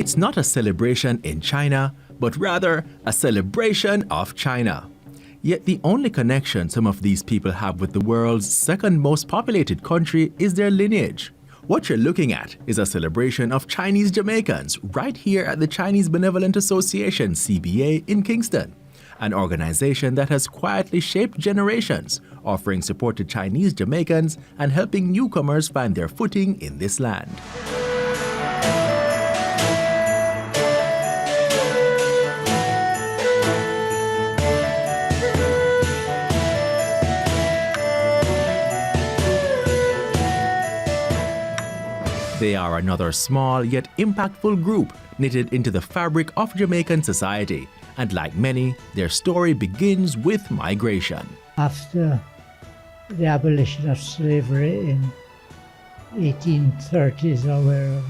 It's not a celebration in China, but rather a celebration of China. Yet the only connection some of these people have with the world's second most populated country is their lineage. What you're looking at is a celebration of Chinese Jamaicans right here at the Chinese Benevolent Association (CBA) in Kingston, an organization that has quietly shaped generations, offering support to Chinese Jamaicans and helping newcomers find their footing in this land. They are another small yet impactful group knitted into the fabric of Jamaican society, and like many, their story begins with migration. After the abolition of slavery in 1830s or wherever,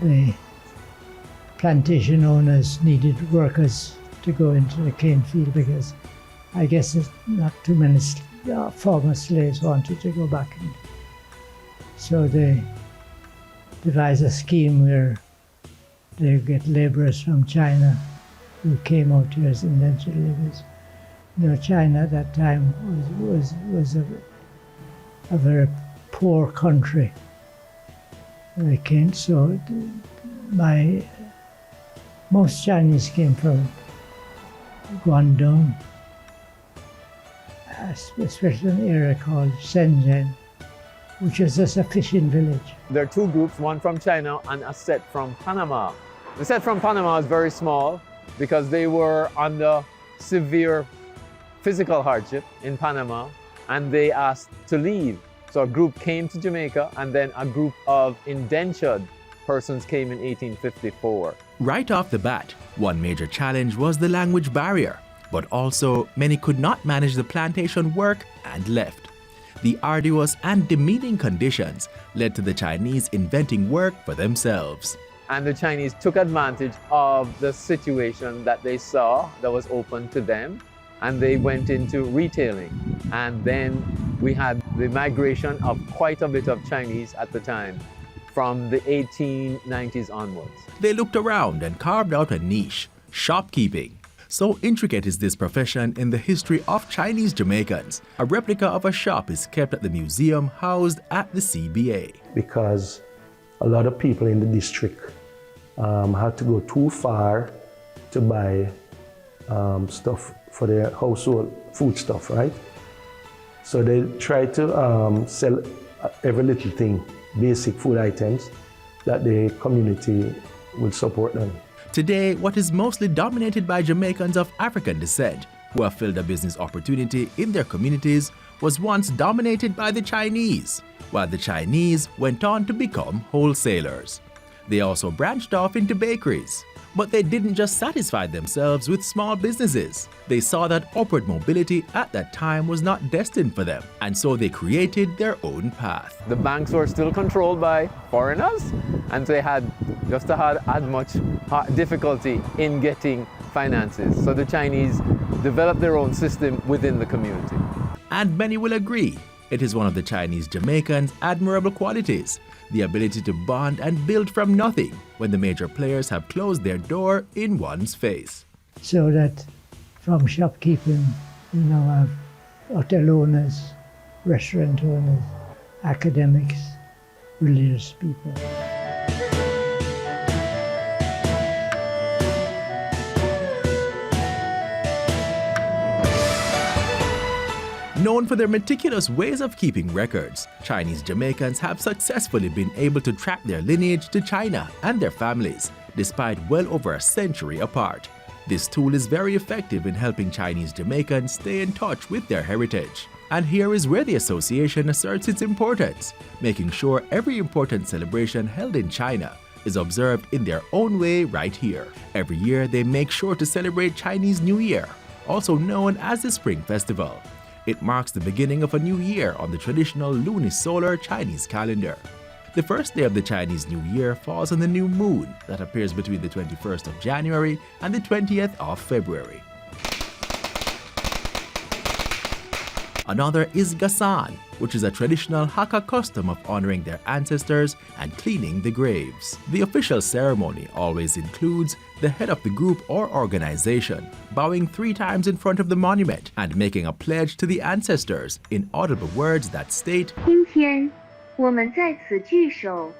the plantation owners needed workers to go into the cane field because I guess not too many former slaves wanted to go back. So they devised a scheme where they get laborers from China who came out here as indentured laborers. You know, China at that time was a very poor country. They came, so most Chinese came from Guangdong, especially an area called Shenzhen, which is just a fishing village. There are two groups, one from China and a set from Panama. The set from Panama is very small because they were under severe physical hardship in Panama and they asked to leave. So a group came to Jamaica and then a group of indentured persons came in 1854. Right off the bat, one major challenge was the language barrier, but also many could not manage the plantation work and left. The arduous and demeaning conditions led to the Chinese inventing work for themselves. And the Chinese took advantage of the situation that they saw that was open to them, and they went into retailing. And then we had the migration of quite a bit of Chinese at the time, from the 1890s onwards. They looked around and carved out a niche, shopkeeping. So intricate is this profession in the history of Chinese Jamaicans. A replica of a shop is kept at the museum housed at the CBA. Because a lot of people in the district had to go too far to buy stuff for their household food stuff, right? So they try to sell every little thing, basic food items, that the community would support them. Today, what is mostly dominated by Jamaicans of African descent who have filled a business opportunity in their communities was once dominated by the Chinese, while the Chinese went on to become wholesalers. They also branched off into bakeries. But they didn't just satisfy themselves with small businesses. They saw that upward mobility at that time was not destined for them, and so they created their own path. The banks were still controlled by foreigners, and they had just had much difficulty in getting finances. So the Chinese developed their own system within the community. And many will agree, it is one of the Chinese Jamaicans' admirable qualities, the ability to bond and build from nothing when the major players have closed their door in one's face. So that from shopkeeping, you know, I have hotel owners, restaurant owners, academics, religious people. Known for their meticulous ways of keeping records, Chinese Jamaicans have successfully been able to track their lineage to China and their families, despite well over a century apart. This tool is very effective in helping Chinese Jamaicans stay in touch with their heritage. And here is where the association asserts its importance, making sure every important celebration held in China is observed in their own way right here. Every year they make sure to celebrate Chinese New Year, also known as the Spring Festival. It marks the beginning of a new year on the traditional lunisolar Chinese calendar. The first day of the Chinese New Year falls on the new moon that appears between the 21st of January and the 20th of February. Another is Gasan, which is a traditional Hakka custom of honoring their ancestors and cleaning the graves. The official ceremony always includes the head of the group or organization bowing 3 times in front of the monument and making a pledge to the ancestors in audible words that state, 今天我们在此聚首，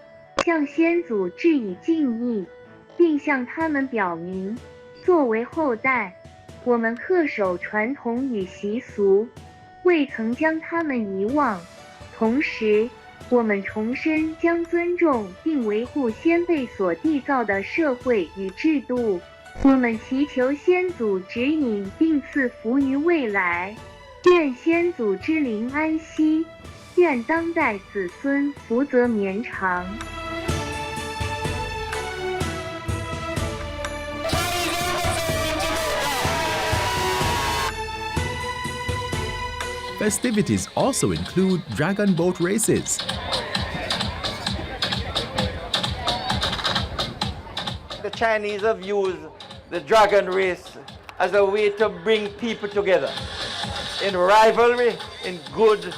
向先祖致以敬意，并向他们表明，作为后代，我们恪守传统与习俗，未曾将他们遗忘。同时，我们重申将尊重并维护先辈所缔造的社会与制度。我们祈求先祖指引并赐福于未来，愿先祖之灵安息，愿当代子孙福泽绵长。Festivities also include dragon boat races, The Chinese have used the dragon race as a way to bring people together in rivalry, in good,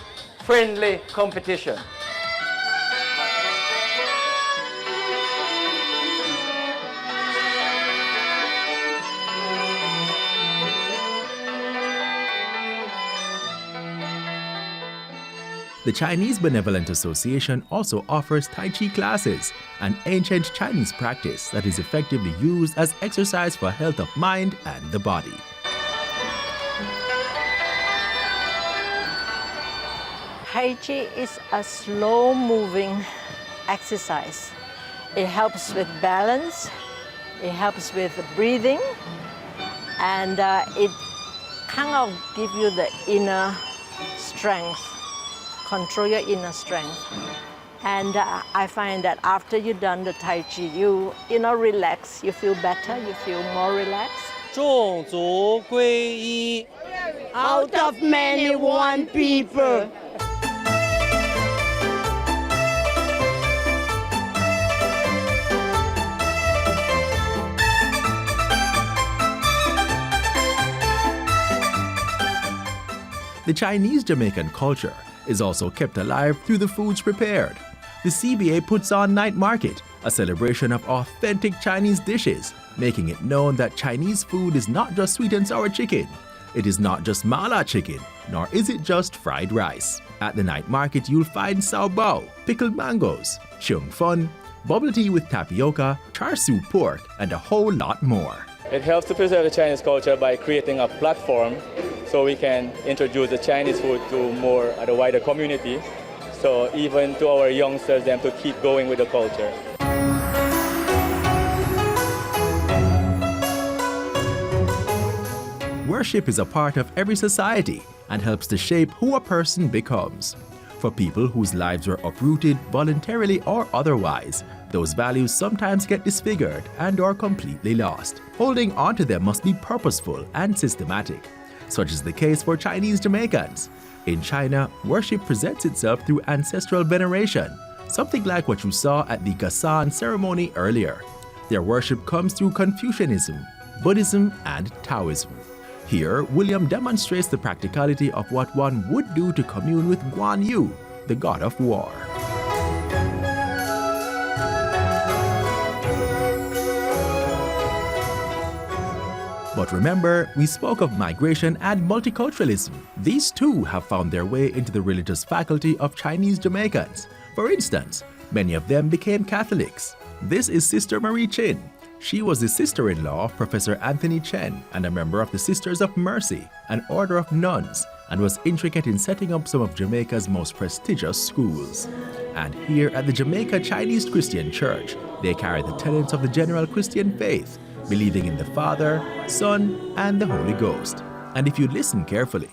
friendly competition. The Chinese Benevolent Association also offers Tai Chi classes, an ancient Chinese practice that is effectively used as exercise for health of mind and the body. Tai Chi is a slow-moving exercise. It helps with balance, it helps with breathing, and it kind of gives you the inner strength. Control your inner strength. And I find that after you've done the Tai Chi, you relax, you feel better, you feel more relaxed. 众族归一 Out of many, one people. The Chinese Jamaican culture is also kept alive through the foods prepared. The CBA puts on Night Market, a celebration of authentic Chinese dishes, making it known that Chinese food is not just sweet and sour chicken. It is not just mala chicken, nor is it just fried rice. At the Night Market, you'll find sao bao, pickled mangoes, chung fun, bubble tea with tapioca, char siu pork, and a whole lot more. It helps to preserve the Chinese culture by creating a platform so we can introduce the Chinese food to a wider community. So even to our youngsters, them to keep going with the culture. Worship is a part of every society and helps to shape who a person becomes. For people whose lives were uprooted voluntarily or otherwise, those values sometimes get disfigured and are completely lost. Holding on to them must be purposeful and systematic. Such is the case for Chinese Jamaicans. In China, worship presents itself through ancestral veneration, something like what you saw at the Gasan ceremony earlier. Their worship comes through Confucianism, Buddhism, and Taoism. Here, William demonstrates the practicality of what one would do to commune with Guan Yu, the god of war. But remember, we spoke of migration and multiculturalism. These too have found their way into the religious faculty of Chinese Jamaicans. For instance, many of them became Catholics. This is Sister Marie Chin. She was the sister-in-law of Professor Anthony Chen and a member of the Sisters of Mercy, an order of nuns, and was intricate in setting up some of Jamaica's most prestigious schools. And here at the Jamaica Chinese Christian Church, they carry the tenets of the general Christian faith, believing in the Father, Son, and the Holy Ghost. And if you listen carefully,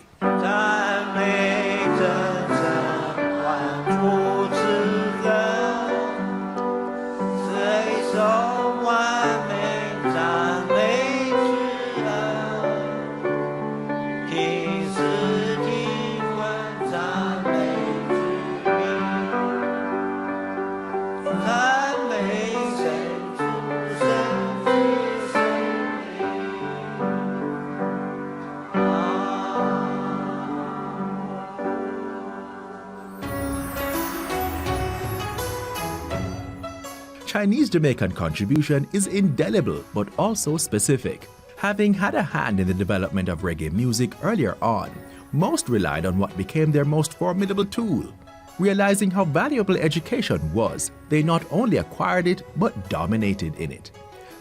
Chinese Jamaican contribution is indelible but also specific. Having had a hand in the development of reggae music earlier on, most relied on what became their most formidable tool. Realizing how valuable education was, they not only acquired it but dominated in it.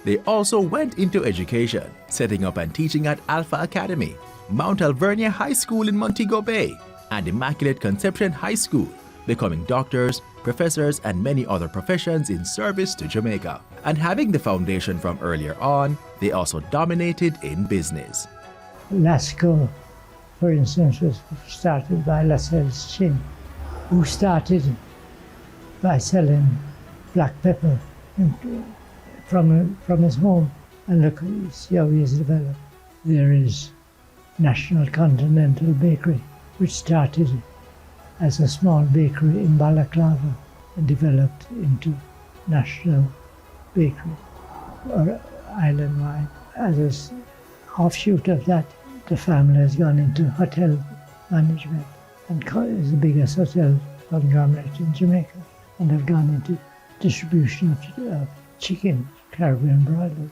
They also went into education, setting up and teaching at Alpha Academy, Mount Alvernia High School in Montego Bay, and Immaculate Conception High School, becoming doctors, professors, and many other professions in service to Jamaica. And having the foundation from earlier on, they also dominated in business. Lasco, for instance, was started by Lascelles Chin, who started by selling black pepper from his home. And look, see how he has developed. There is National Continental Bakery, which started as a small bakery in Balaclava and developed into National Bakery, or island-wide. As an offshoot of that, the family has gone into hotel management and is the biggest hotel conglomerate in Jamaica, and have gone into distribution of chicken, Caribbean broilers.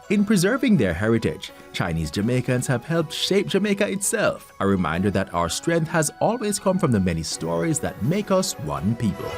In preserving their heritage, Chinese Jamaicans have helped shape Jamaica itself, a reminder that our strength has always come from the many stories that make us one people.